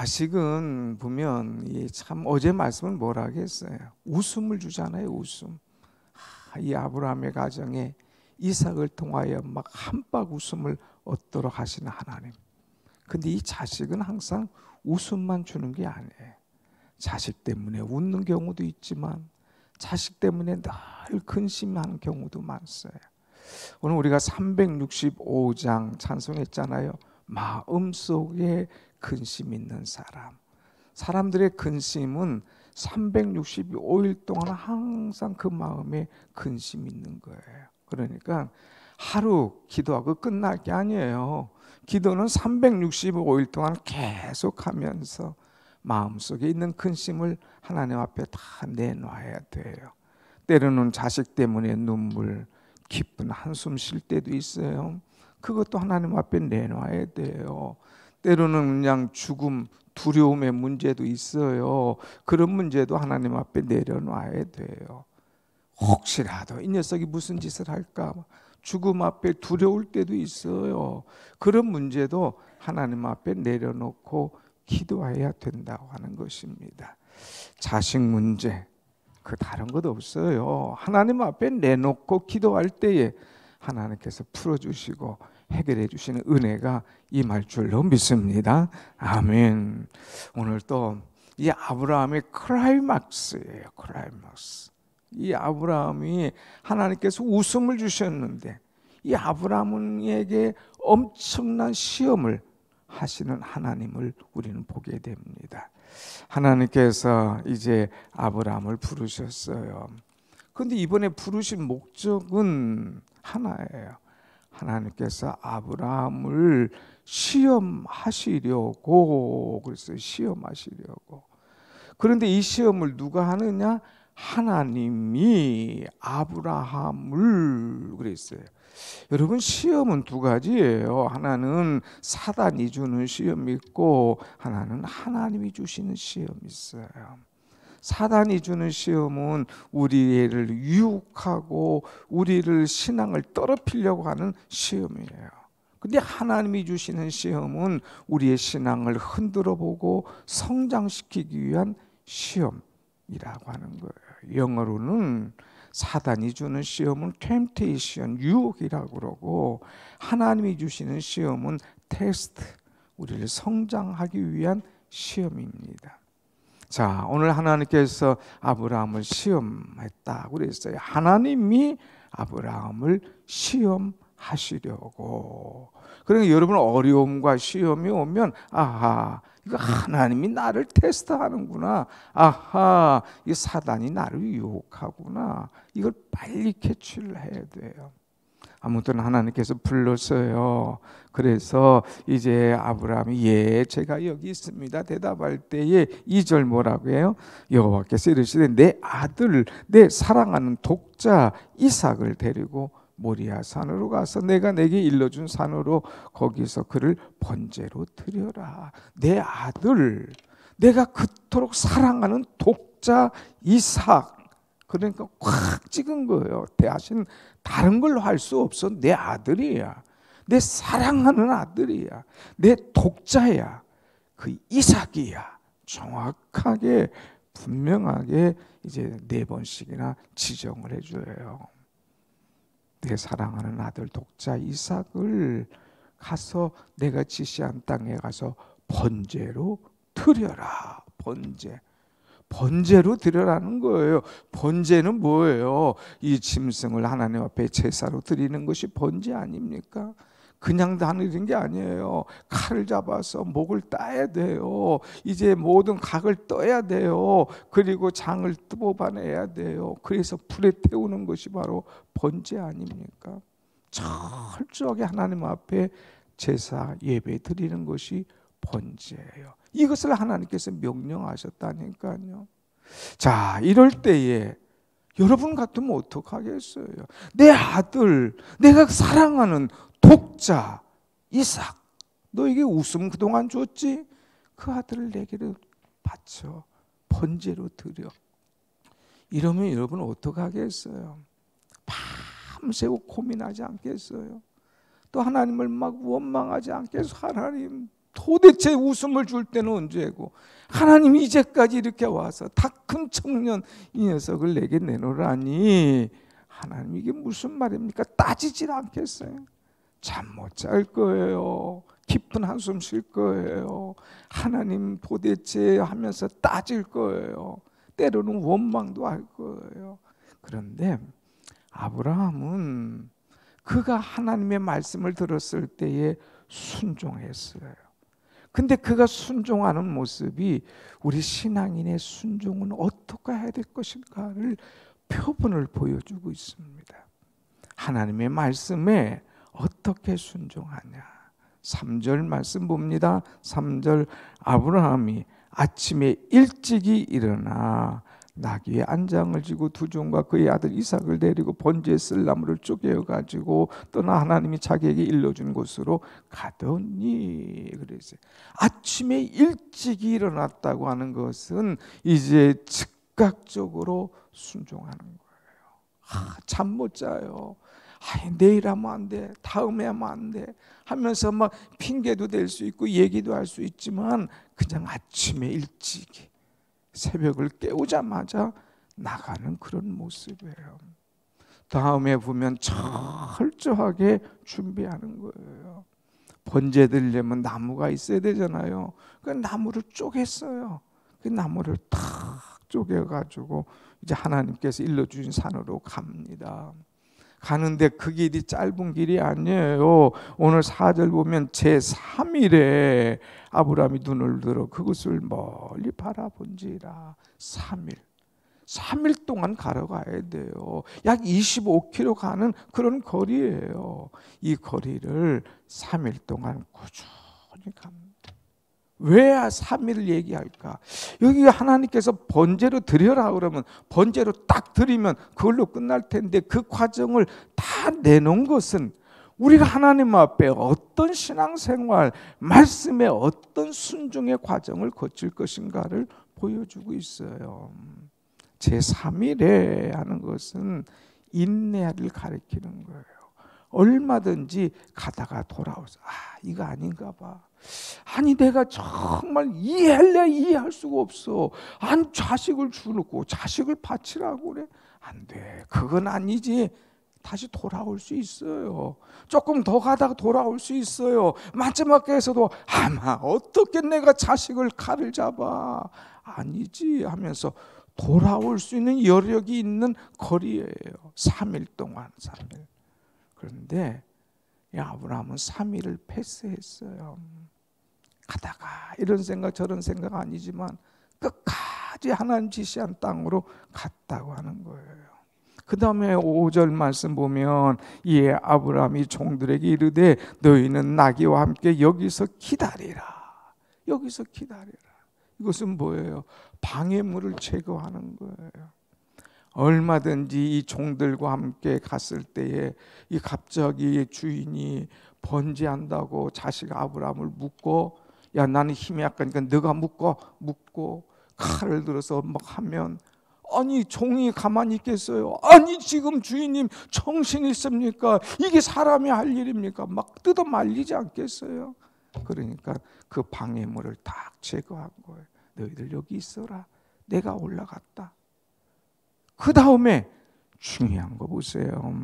자식은 보면 참 어제 말씀은 뭐라 하겠어요? 웃음을 주잖아요. 웃음. 이 아브라함의 가정에 이삭을 통하여 막 한박 웃음을 얻도록 하시는 하나님. 근데 이 자식은 항상 웃음만 주는 게 아니에요. 자식 때문에 웃는 경우도 있지만 자식 때문에 늘 근심하는 경우도 많어요. 오늘 우리가 365장 찬송했잖아요. 마음속에 근심 있는 사람. 사람들의 근심은 365일 동안 항상 그 마음에 근심이 있는 거예요. 그러니까 하루 기도하고 끝날 게 아니에요. 기도는 365일 동안 계속하면서 마음속에 있는 근심을 하나님 앞에 다 내놔야 돼요. 때로는 자식 때문에 눈물, 기쁜 한숨 쉴 때도 있어요. 그것도 하나님 앞에 내놔야 돼요. 때로는 그냥 죽음, 두려움의 문제도 있어요. 그런 문제도 하나님 앞에 내려놔야 돼요. 혹시라도 이 녀석이 무슨 짓을 할까 죽음 앞에 두려울 때도 있어요. 그런 문제도 하나님 앞에 내려놓고 기도해야 된다고 하는 것입니다. 자식 문제 그 다른 것 없어요. 하나님 앞에 내놓고 기도할 때에 하나님께서 풀어주시고 해결해 주시는 은혜가 임할 줄로 믿습니다. 아멘. 오늘 또 이 아브라함의 클라이막스예요. 클라이막스. 이 아브라함이 하나님께서 웃음을 주셨는데 이 아브라함에게 엄청난 시험을 하시는 하나님을 우리는 보게 됩니다. 하나님께서 이제 아브라함을 부르셨어요. 그런데 이번에 부르신 목적은 하나예요. 하나님께서 아브라함을 시험하시려고 그랬어요. 시험하시려고. 그런데 이 시험을 누가 하느냐? 하나님이 아브라함을 그랬어요. 여러분 시험은 두 가지예요. 하나는 사단이 주는 시험이 있고 하나는 하나님이 주시는 시험이 있어요. 사단이 주는 시험은 우리를 유혹하고 우리를 신앙을 떨어뜨리려고 하는 시험이에요. 근데 하나님이 주시는 시험은 우리의 신앙을 흔들어 보고 성장시키기 위한 시험이라고 하는 거예요. 영어로는 사단이 주는 시험은 temptation, 유혹이라고 그러고 하나님이 주시는 시험은 테스트, 우리를 성장하기 위한 시험입니다. 자, 오늘 하나님께서 아브라함을 시험했다고 그랬어요. 하나님이 아브라함을 시험하시려고. 그러니까 여러분 어려움과 시험이 오면 아하, 이거 하나님이 나를 테스트하는구나. 아하, 이 사단이 나를 유혹하구나. 이걸 빨리 캐치를 해야 돼요. 아무튼 하나님께서 불렀어요. 그래서 이제 아브라함이 예, 제가 여기 있습니다 대답할 때에 2절 뭐라고 해요? 여호와께서 이르시되 내 아들, 내 사랑하는 독자 이삭을 데리고 모리아 산으로 가서 내가 내게 일러준 산으로 거기서 그를 번제로 드려라. 내 아들, 내가 그토록 사랑하는 독자 이삭. 그러니까 꽉 찍은 거예요. 대신 다른 걸로 할 수 없어. 내 아들이야. 내 사랑하는 아들이야. 내 독자야. 그 이삭이야. 정확하게 분명하게 이제 4번씩이나 지정을 해줘요. 내 사랑하는 아들 독자 이삭을 가서 내가 지시한 땅에 가서 번제로 드려라. 번제. 번제로 드려라는 거예요. 번제는 뭐예요? 이 짐승을 하나님 앞에 제사로 드리는 것이 번제 아닙니까? 그냥 다니는 게 아니에요. 칼을 잡아서 목을 따야 돼요. 이제 모든 각을 떠야 돼요. 그리고 장을 뽑아내야 돼요. 그래서 불에 태우는 것이 바로 번제 아닙니까? 철저하게 하나님 앞에 제사 예배 드리는 것이 번제예요. 이것을 하나님께서 명령하셨다니까요. 자, 이럴 때에 여러분 같으면 어떡하겠어요? 내 아들, 내가 사랑하는 독자 이삭, 너에게 웃음 그동안 줬지? 그 아들을 내게로 바쳐 번제로 드려. 이러면 여러분 어떡하겠어요? 밤새고 고민하지 않겠어요? 또 하나님을 막 원망하지 않겠어요? 하나님 도대체 웃음을 줄 때는 언제고, 하나님이 이제까지 이렇게 와서 다 큰 청년 이 녀석을 내게 내놓으라니, 하나님 이게 무슨 말입니까? 따지질 않겠어요? 잠 못 잘 거예요. 깊은 한숨 쉴 거예요. 하나님 도대체 하면서 따질 거예요. 때로는 원망도 할 거예요. 그런데 아브라함은 그가 하나님의 말씀을 들었을 때에 순종했어요. 근데 그가 순종하는 모습이 우리 신앙인의 순종은 어떻게 해야 될 것인가를 표본을 보여주고 있습니다. 하나님의 말씀에 어떻게 순종하냐. 3절 말씀 봅니다. 3절, 아브라함이 아침에 일찍이 일어나 나귀의 안장을 지고 두 종과 그의 아들 이삭을 데리고 번제에 쓸 나무를 쪼개어 가지고 떠나 하나님이 자기에게 일러준 곳으로 가더니, 그랬어요. 아침에 일찍이 일어났다고 하는 것은 이제 즉각적으로 순종하는 거예요. 잠 못 자요. 내일 하면 안 돼, 다음에 하면 안 돼 하면서 막 핑계도 될 수 있고 얘기도 할 수 있지만, 그냥 아침에 일찍 새벽을 깨우자마자 나가는 그런 모습이에요. 다음에 보면 철저하게 준비하는 거예요. 번제 드리려면 나무가 있어야 되잖아요. 그 나무를 쪼갰어요. 그 나무를 탁 쪼개가지고 이제 하나님께서 일러주신 산으로 갑니다. 가는데 그 길이 짧은 길이 아니에요. 오늘 4절 보면 제3일에 아브라함이 눈을 들어 그것을 멀리 바라본지라. 3일 동안 걸어가야 돼요. 약 25km 가는 그런 거리예요. 이 거리를 3일 동안 꾸준히 갑니다. 왜 3일을 얘기할까? 여기 하나님께서 번제로 드려라 그러면 번제로 딱 드리면 그걸로 끝날 텐데, 그 과정을 다 내놓은 것은 우리가 하나님 앞에 어떤 신앙생활, 말씀에 어떤 순종의 과정을 거칠 것인가를 보여주고 있어요. 제3일에 하는 것은 인내를 가리키는 거예요. 얼마든지 가다가 돌아오서 이거 아닌가 봐. 아니 내가 정말 이해할래 이해할 수가 없어. 아니 자식을 주놓고 자식을 바치라고 그래. 안 돼. 그건 아니지. 다시 돌아올 수 있어요. 조금 더 가다가 돌아올 수 있어요. 마지막에서도 아마 어떻게 내가 자식을 칼을 잡아. 아니지 하면서 돌아올 수 있는 여력이 있는 거리예요. 3일 동안 3일. 그런데 아브라함은 3일을 패스했어요. 가다가 이런 생각 저런 생각 아니지만 끝까지 하나님 지시한 땅으로 갔다고 하는 거예요. 그 다음에 5절 말씀 보면 이에 아브라함이 종들에게 이르되 너희는 나귀와 함께 여기서 기다리라. 여기서 기다리라. 이것은 뭐예요? 방해물을 제거하는 거예요. 얼마든지 이 종들과 함께 갔을 때에 이 갑자기 주인이 번제한다고 자식 아브라함을 묶고, 야 나는 힘이 약하니까 너가 묶고 칼을 들어서 막 하면, 아니 종이 가만히 있겠어요? 아니 지금 주인님 정신 있습니까? 이게 사람이 할 일입니까? 막 뜯어 말리지 않겠어요? 그러니까 그 방해물을 딱 제거한 거예요. 너희들 여기 있어라. 내가 올라갔다. 그 다음에 중요한 거 보세요.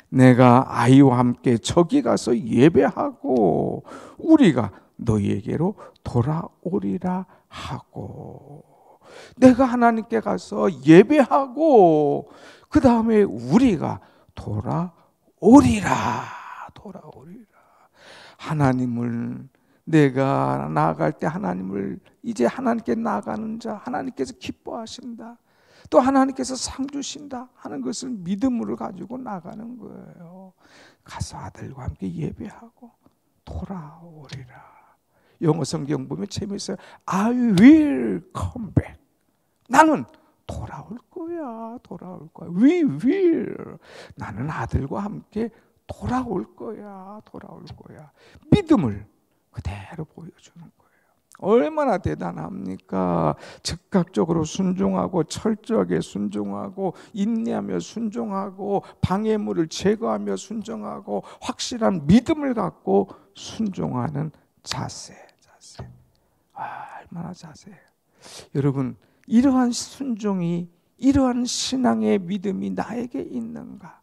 내가 아이와 함께 저기 가서 예배하고 우리가 너희에게로 돌아오리라 하고, 내가 하나님께 가서 예배하고 그 다음에 우리가 돌아오리라. 하나님을, 내가 나아갈 때 하나님을, 이제 하나님께 나아가는 자 하나님께서 기뻐하신다, 또 하나님께서 상 주신다 하는 것을 믿음으로 가지고 나가는 거예요. 가서 아들과 함께 예배하고 돌아오리라. 영어 성경 보면 재미있어요. I will come back. 나는 돌아올 거야. We will. 나는 아들과 함께 돌아올 거야. 믿음을 그대로 보여주는 거예요. 얼마나 대단합니까? 즉각적으로 순종하고 철저하게 순종하고 인내하며 순종하고 방해물을 제거하며 순종하고 확실한 믿음을 갖고 순종하는 자세. 자세. 얼마나 자세해요. 여러분, 이러한 순종이, 이러한 신앙의 믿음이 나에게 있는가?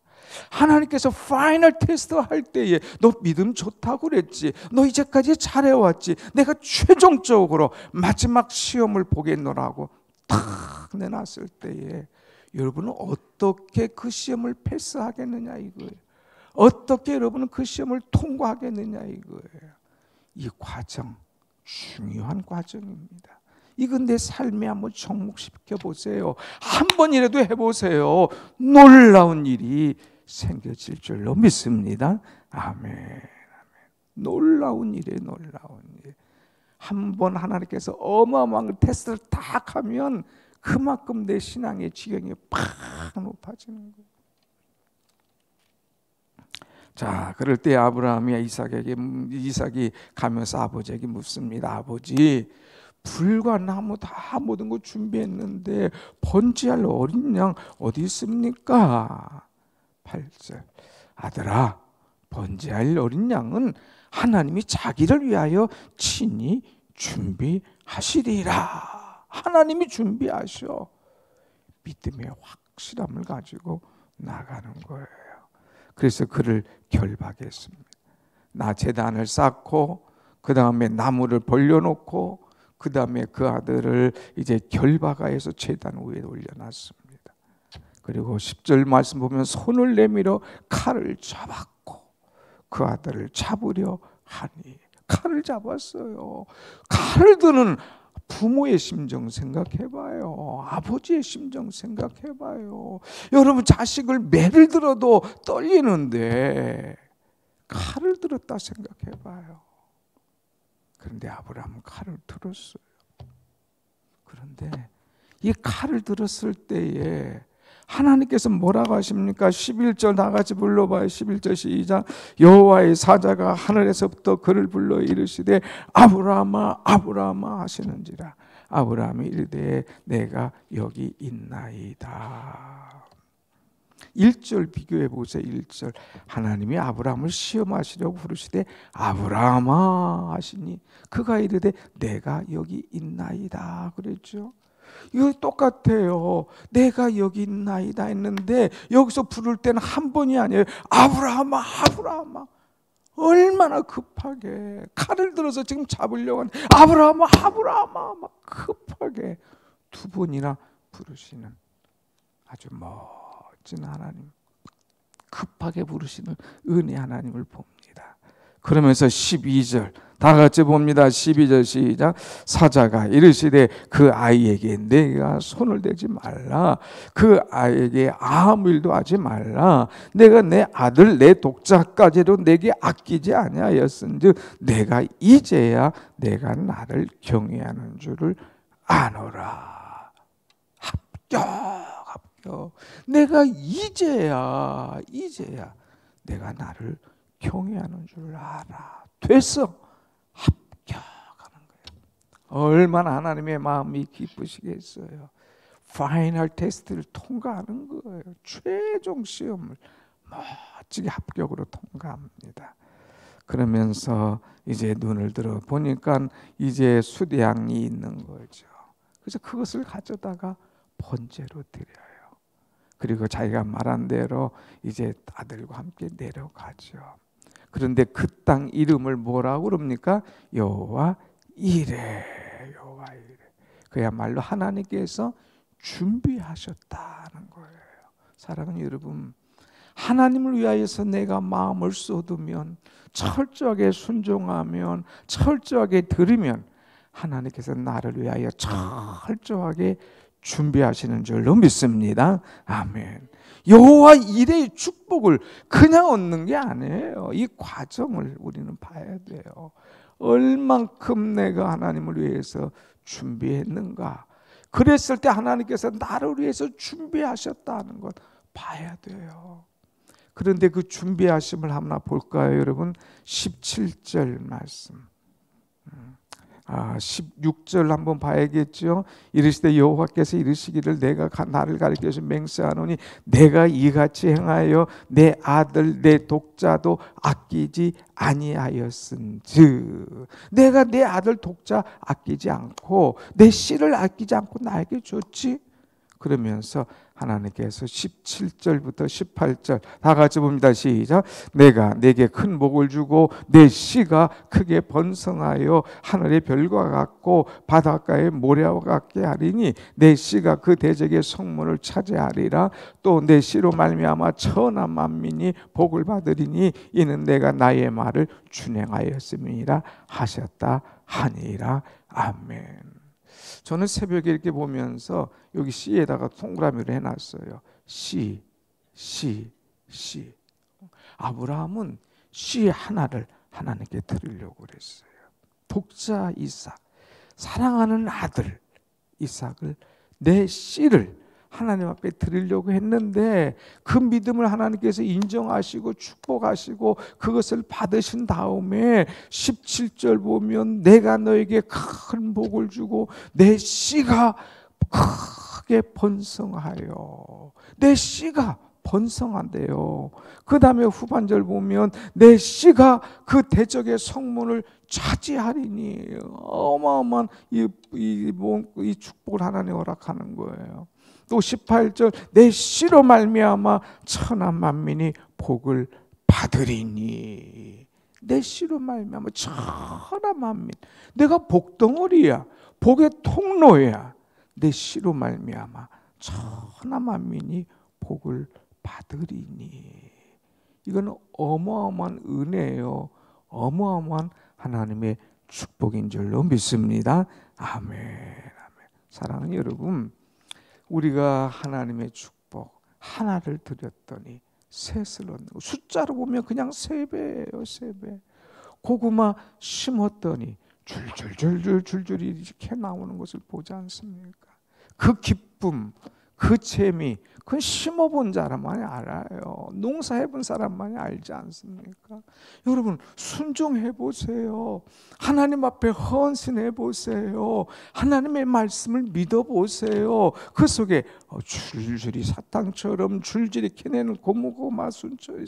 하나님께서 파이널 테스트 할 때에 너 믿음 좋다고 그랬지, 너 이제까지 잘해왔지, 내가 최종적으로 마지막 시험을 보겠노라고 탁 내놨을 때에 여러분은 어떻게 그 시험을 패스하겠느냐 이거예요. 어떻게 여러분은 그 시험을 통과하겠느냐 이거예요. 이 과정 중요한 과정입니다. 이건 내 삶에 한번 접목시켜 보세요. 한 번이라도 해보세요. 놀라운 일이 생겨질 줄로 믿습니다. 아멘. 놀라운 일이에요. 놀라운 일. 한 번 하나님께서 어마어마한 테스트를 딱 하면 그만큼 내 신앙의 지경이 팍 높아지는 거예요. 자, 그럴 때 아브라함이 이삭이 가면서 아버지에게 묻습니다. 아버지, 불과 나무 다 모든 거 준비했는데 번제할 어린 양 어디 있습니까? 8절. 아들아, 번제할 어린 양은 하나님이 자기를 위하여 친히 준비하시리라. 하나님이 준비하셔. 믿음의 확실함을 가지고 나가는 거예요. 그래서 그를 결박했습니다. 나 제단을 쌓고 그 다음에 나무를 벌려놓고 그 다음에 그 아들을 이제 결박하여서 제단 위에 올려놨습니다. 그리고 10절 말씀 보면 손을 내밀어 칼을 잡았고 그 아들을 잡으려 하니, 칼을 잡았어요. 칼을 드는 부모의 심정 생각해봐요. 아버지의 심정 생각해봐요. 여러분, 자식을 매를 들어도 떨리는데 칼을 들었다 생각해봐요. 그런데 아브라함은 칼을 들었어요. 그런데 이 칼을 들었을 때에 하나님께서 뭐라고 하십니까? 11절 다 같이 불러봐요. 11절 시작. 여호와의 사자가 하늘에서부터 그를 불러 이르시되 아브라함아 아브라함아 하시는지라. 아브라함이 이르되 내가 여기 있나이다. 1절 비교해 보세요. 1절 하나님이 아브라함을 시험하시려고 부르시되 아브라함아 하시니 그가 이르되 내가 여기 있나이다 그랬죠. 이거 똑같아요. 내가 여기 있나이다 했는데 여기서 부를 때는 한 번이 아니에요. 아브라함아 아브라함아. 얼마나 급하게 칼을 들어서 지금 잡으려고 하는 아브라함아 아브라함아 막 급하게 두 번이나 부르시는 아주 멋진 하나님, 급하게 부르시는 은혜 하나님을 봅니다. 그러면서 12절 다 같이 봅니다. 12절 시작. 사자가 이르시되 그 아이에게 내가 손을 대지 말라. 그 아이에게 아무 일도 하지 말라. 내가 내 아들 내 독자까지도 내게 아끼지 아니하였은즉 내가 이제야 내가 나를 경외하는 줄을 아노라. 합격. 내가 이제야 내가 나를 경외하는 줄 알아. 됐어. 합격하는 거예요. 얼마나 하나님의 마음이 기쁘시겠어요. 파이널 테스트를 통과하는 거예요. 최종 시험을 멋지게 합격으로 통과합니다. 그러면서 이제 눈을 들어 보니까 이제 수대양이 있는 거죠. 그래서 그것을 가져다가 번제로 드려요. 그리고 자기가 말한 대로 이제 아들과 함께 내려가죠. 그런데 그 땅 이름을 뭐라고 그럽니까? 여호와 이레. 여호와 이레. 그야말로 하나님께서 준비하셨다는 거예요. 사랑하는 여러분, 하나님을 위하여서 내가 마음을 쏟으면, 철저하게 순종하면, 철저하게 들으면 하나님께서 나를 위하여 철저하게 준비하시는 줄로 믿습니다. 아멘. 여호와 이레의 축복을 그냥 얻는 게 아니에요. 이 과정을 우리는 봐야 돼요. 얼만큼 내가 하나님을 위해서 준비했는가. 그랬을 때 하나님께서 나를 위해서 준비하셨다는 것 봐야 돼요. 그런데 그 준비하심을 하나 볼까요, 여러분? 17절 말씀. 16절 한번 봐야겠죠. 이르시되 여호와께서 이르시기를 내가 나를 가리켜서 맹세하노니 내가 이같이 행하여 내 아들 내 독자도 아끼지 아니하였은즉, 내가 내 아들 독자 아끼지 않고 내 씨를 아끼지 않고 나에게 줬지. 그러면서 하나님께서 17절부터 18절 다 같이 봅니다. 시작. 내가 내게 큰 복을 주고 내 씨가 크게 번성하여 하늘의 별과 같고 바닷가의 모래와 같게 하리니 내 씨가 그 대적의 성문을 차지하리라. 또 내 씨로 말미암아 천하 만민이 복을 받으리니 이는 내가 나의 말을 준행하였음이라 하셨다 하니라. 아멘. 저는 새벽에 이렇게 보면서 여기 C에다가 동그라미를 해놨어요. C. 아브라함은 C 하나를 하나님께 드리려고 그랬어요. 독자 이삭, 사랑하는 아들 이삭을, 내 씨를 하나님 앞에 드리려고 했는데 그 믿음을 하나님께서 인정하시고 축복하시고 그것을 받으신 다음에 17절 보면 내가 너에게 큰 복을 주고 내 씨가 크게 번성하여, 내 씨가 번성한대요. 그 다음에 후반절 보면 내 씨가 그 대적의 성문을 차지하리니, 어마어마한 이 축복을 하나님 허락하는 거예요. 또 18절 내 씨로 말미암아 천하 만민이 복을 받으리니, 내 씨로 말미암아 천하 만민, 내가 복덩어리야, 복의 통로야. 내 씨로 말미암아 천하 만민이 복을 받으리니. 이건 어마어마한 은혜예요. 어마어마한 하나님의 축복인 줄로 믿습니다. 아멘. 사랑하는 여러분, 우리가 하나님의 축복 하나를 드렸더니 셋을 얻는 거, 숫자로 보면 그냥 3배예요. 3배. 고구마 심었더니 줄줄이 이렇게 나오는 것을 보지 않습니까? 그 기쁨, 그 재미, 그건 심어본 사람만이 알아요. 농사해본 사람만이 알지 않습니까? 여러분, 순종해보세요. 하나님 앞에 헌신해보세요. 하나님의 말씀을 믿어보세요. 그 속에 줄줄이 사탕처럼 줄줄이 캐내는 고구마 순처럼,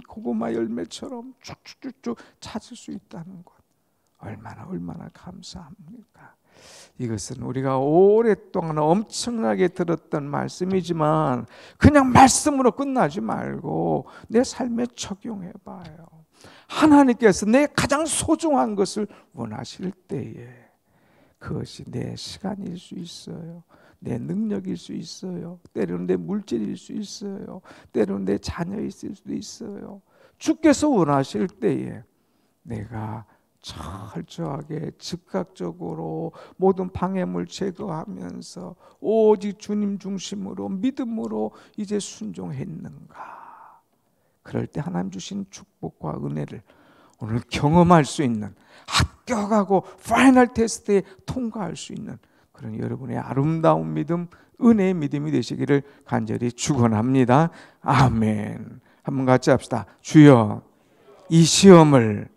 고구마 열매처럼 쭉쭉쭉 찾을 수 있다는 것, 얼마나 감사합니까? 이것은 우리가 오랫동안 엄청나게 들었던 말씀이지만 그냥 말씀으로 끝나지 말고 내 삶에 적용해봐요. 하나님께서 내 가장 소중한 것을 원하실 때에 그것이 내 시간일 수 있어요. 내 능력일 수 있어요. 때로는 내 물질일 수 있어요. 때로는 내 자녀일 수도 있어요. 주께서 원하실 때에 내가 철저하게 즉각적으로 모든 방해물 제거하면서 오직 주님 중심으로 믿음으로 이제 순종했는가? 그럴 때 하나님 주신 축복과 은혜를 오늘 경험할 수 있는, 합격하고 파이널 테스트에 통과할 수 있는 그런 여러분의 아름다운 믿음, 은혜의 믿음이 되시기를 간절히 축원합니다. 아멘. 한번 같이 합시다. 주여, 이 시험을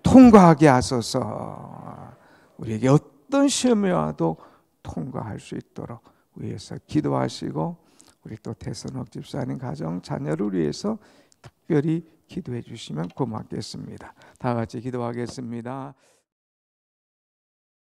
통과하게 하소서. 우리에게 어떤 시험이 와도 통과할 수 있도록 위해서 기도하시고, 우리 또 태선옥 집사님 가정 자녀를 위해서 특별히 기도해 주시면 고맙겠습니다. 다 같이 기도하겠습니다.